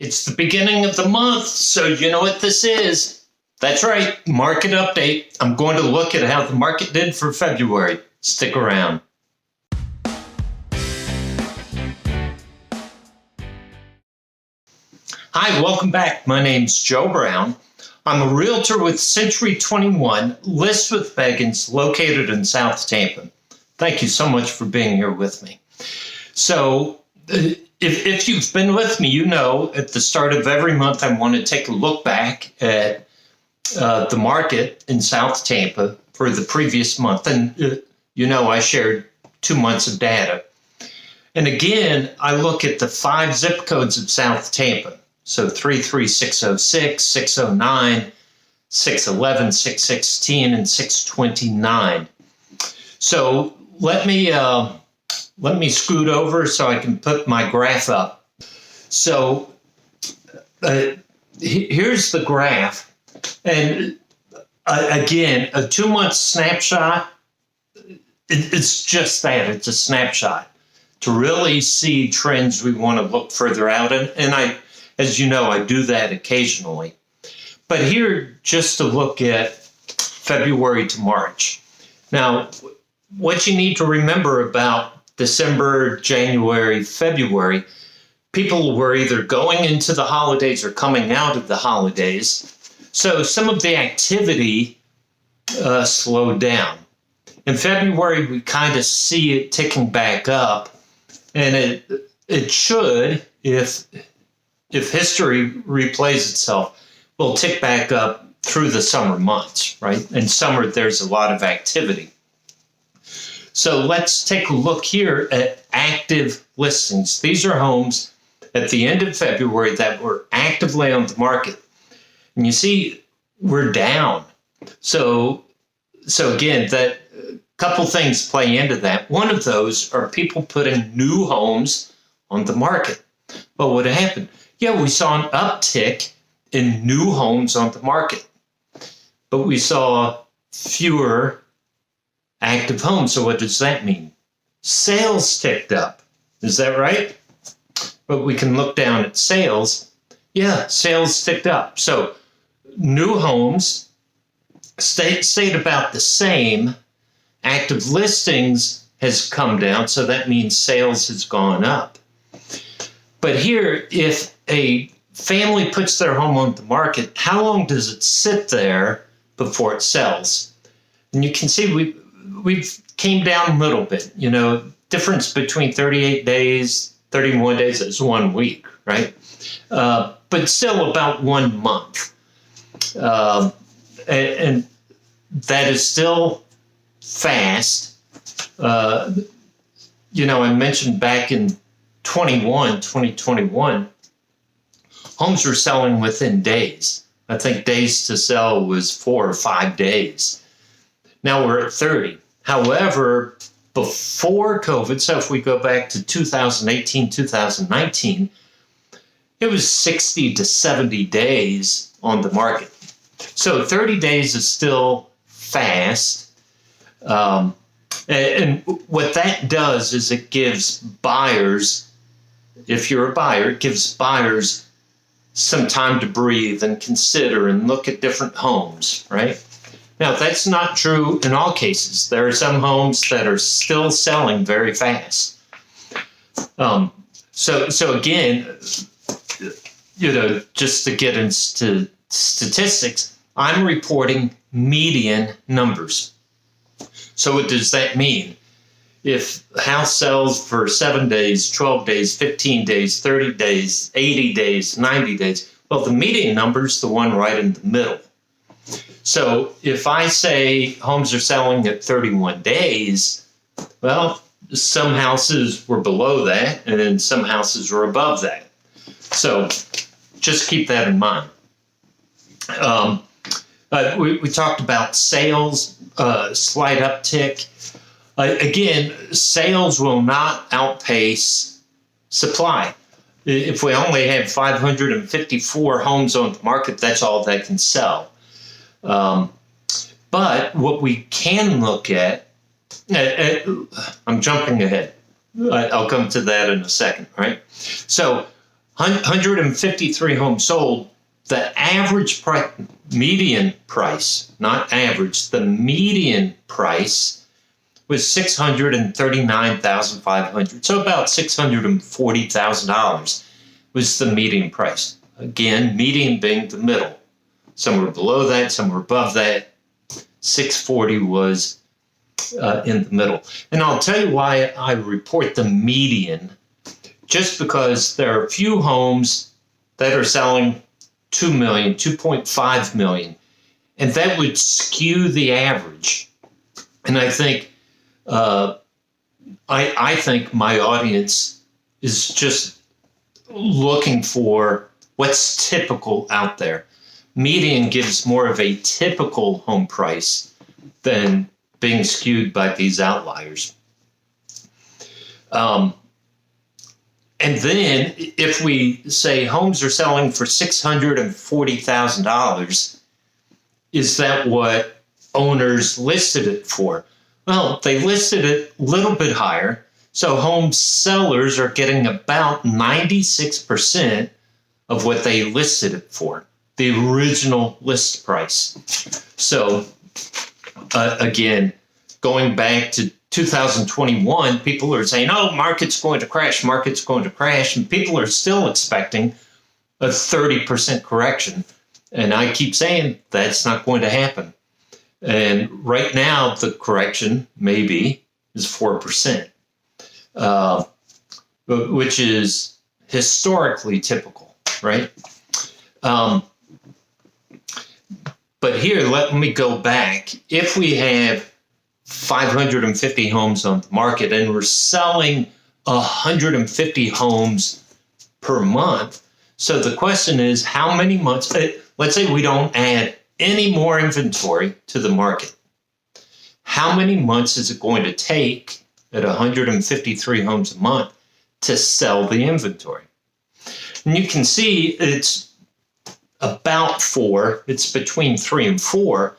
It's the beginning of the month, so you know what this is. That's right, market update. I'm going to look at how the market did for February. Stick around. Hi, welcome back. My name's Joe Brown. I'm a realtor with Century 21, List with Beggins, located in South Tampa. Thank you so much for being here with me. So, if you've been with me, you know at the start of every month I want to take a look back at the market in South Tampa for the previous month. And I shared 2 months of data. And again, I look at the 5 zip codes of South Tampa. So 33606, 609, 611, 616, and 629. So let me scoot over so I can put my graph up. So here's the graph. And again, a 2-month snapshot, it's just that. It's a snapshot. To really see trends, we want to look further out. And as you know, I do that occasionally. But here, just to look at February to March. Now, what you need to remember about December, January, February, people were either going into the holidays or coming out of the holidays. So some of the activity slowed down. In February, we kind of see it ticking back up. And it should, if history replays itself, will tick back up through the summer months, right? In summer, there's a lot of activity. So let's take a look here at active listings. These are homes at the end of February that were actively on the market. And you see, we're down. So again, that couple things play into that. One of those are people putting new homes on the market. But what happened? Yeah, we saw an uptick in new homes on the market, but we saw fewer active homes. So what does that mean? Sales ticked up. Is that right? But we can look down at sales. Yeah, sales ticked up. So new homes stayed about the same. Active listings has come down, so that means sales has gone up. But here, if a family puts their home on the market, how long does it sit there before it sells? And you can see we've came down a little bit. Difference between 38 days, 31 days is 1 week, right? But still about 1 month. And that is still fast. I mentioned back in 2021, homes were selling within days. I think days to sell was 4 or 5 days. Now we're at 30. However, before COVID, so if we go back to 2018, 2019, it was 60 to 70 days on the market. So 30 days is still fast. And what that does is it gives buyers, if you're a buyer, it gives buyers some time to breathe and consider and look at different homes, right? Now, that's not true in all cases. There are some homes that are still selling very fast. So again, just to get into statistics, I'm reporting median numbers. So what does that mean? If a house sells for 7 days, 12 days, 15 days, 30 days, 80 days, 90 days, well, the median number is the one right in the middle. So if I say homes are selling at 31 days, well, some houses were below that, and then some houses were above that. So just keep that in mind. We talked about sales, slight uptick. Again, sales will not outpace supply. If we only have 554 homes on the market, that's all that can sell. But what we can look at, I'm jumping ahead. I'll come to that in a second, right? So 153 homes sold. The average price, median price, not average, the median price was $639,500. So about $640,000 was the median price. Again, median being the middle. Some were below that, some were above that. 640 was in the middle. And I'll tell you why I report the median. Just because there are a few homes that are selling 2 million, 2.5 million, and that would skew the average. And I think I think my audience is just looking for what's typical out there. Median gives more of a typical home price than being skewed by these outliers. And then if we say homes are selling for $640,000, is that what owners listed it for? Well, they listed it a little bit higher. So home sellers are getting about 96% of what they listed it for, the original list price. So again, going back to 2021, people are saying, oh, market's going to crash, and people are still expecting a 30% correction. And I keep saying that's not going to happen. And right now, the correction maybe is 4%, which is historically typical, right? But here, let me go back. If we have 550 homes on the market and we're selling 150 homes per month. So the question is, how many months, let's say we don't add any more inventory to the market. How many months is it going to take at 153 homes a month to sell the inventory? And you can see it's about 4. It's between 3 and 4.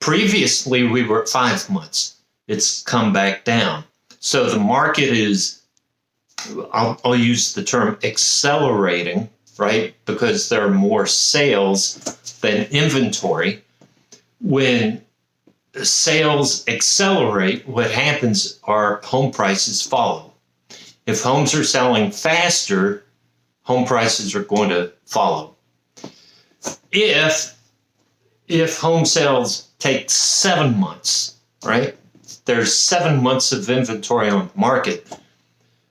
Previously, we were at 5 months. It's come back down. So the market is, I'll use the term accelerating, right? Because there are more sales than inventory. When sales accelerate, what happens are home prices follow. If homes are selling faster, home prices are going to follow. If home sales take 7 months, right? There's 7 months of inventory on the market,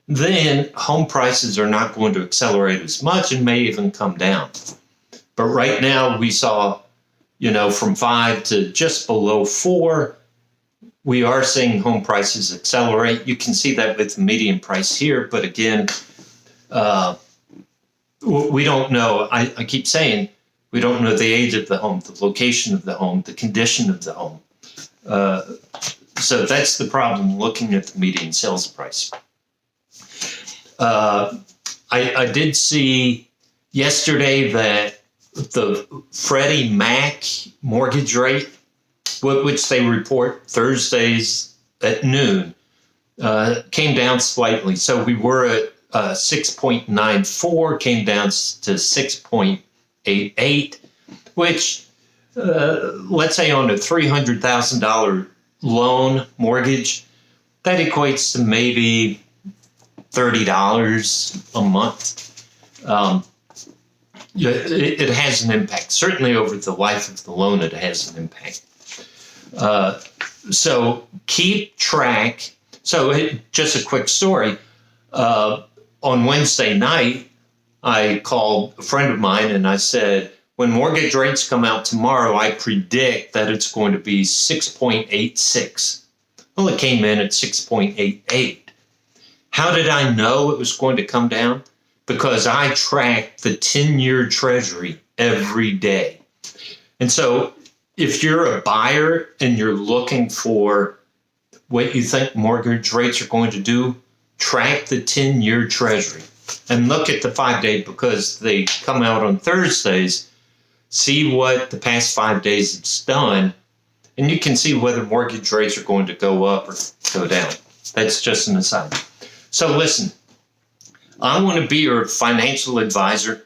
then home prices are not going to accelerate as much and may even come down. But right now we saw, from 5 to just below 4, we are seeing home prices accelerate. You can see that with the median price here, but again, we don't know. I keep saying, we don't know the age of the home, the location of the home, the condition of the home. So that's the problem looking at the median sales price. I did see yesterday that the Freddie Mac mortgage rate, which they report Thursdays at noon, came down slightly. So we were at 6.94, came down to 6.88, which, let's say on a $300,000 loan mortgage, that equates to maybe $30 a month. It has an impact. Certainly over the life of the loan, it has an impact. So keep track. So just a quick story. On Wednesday night, I called a friend of mine and I said, when mortgage rates come out tomorrow, I predict that it's going to be 6.86. Well, it came in at 6.88. How did I know it was going to come down? Because I track the 10-year Treasury every day. And so if you're a buyer and you're looking for what you think mortgage rates are going to do, track the 10-year Treasury and look at the 5-day because they come out on Thursdays. See what the past 5 days it's done, and you can see whether mortgage rates are going to go up or go down. That's just an aside. So listen, I want to be your financial advisor.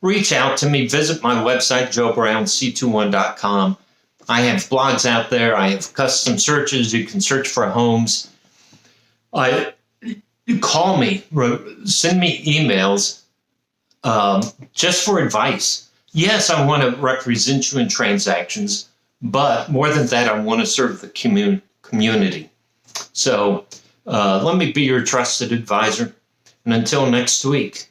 Reach out to me. Visit my website, joebrownc21.com. I have blogs out there. I have custom searches. You can search for homes. You call me, send me emails just for advice. Yes, I want to represent you in transactions, but more than that, I want to serve the community. So let me be your trusted advisor. And until next week,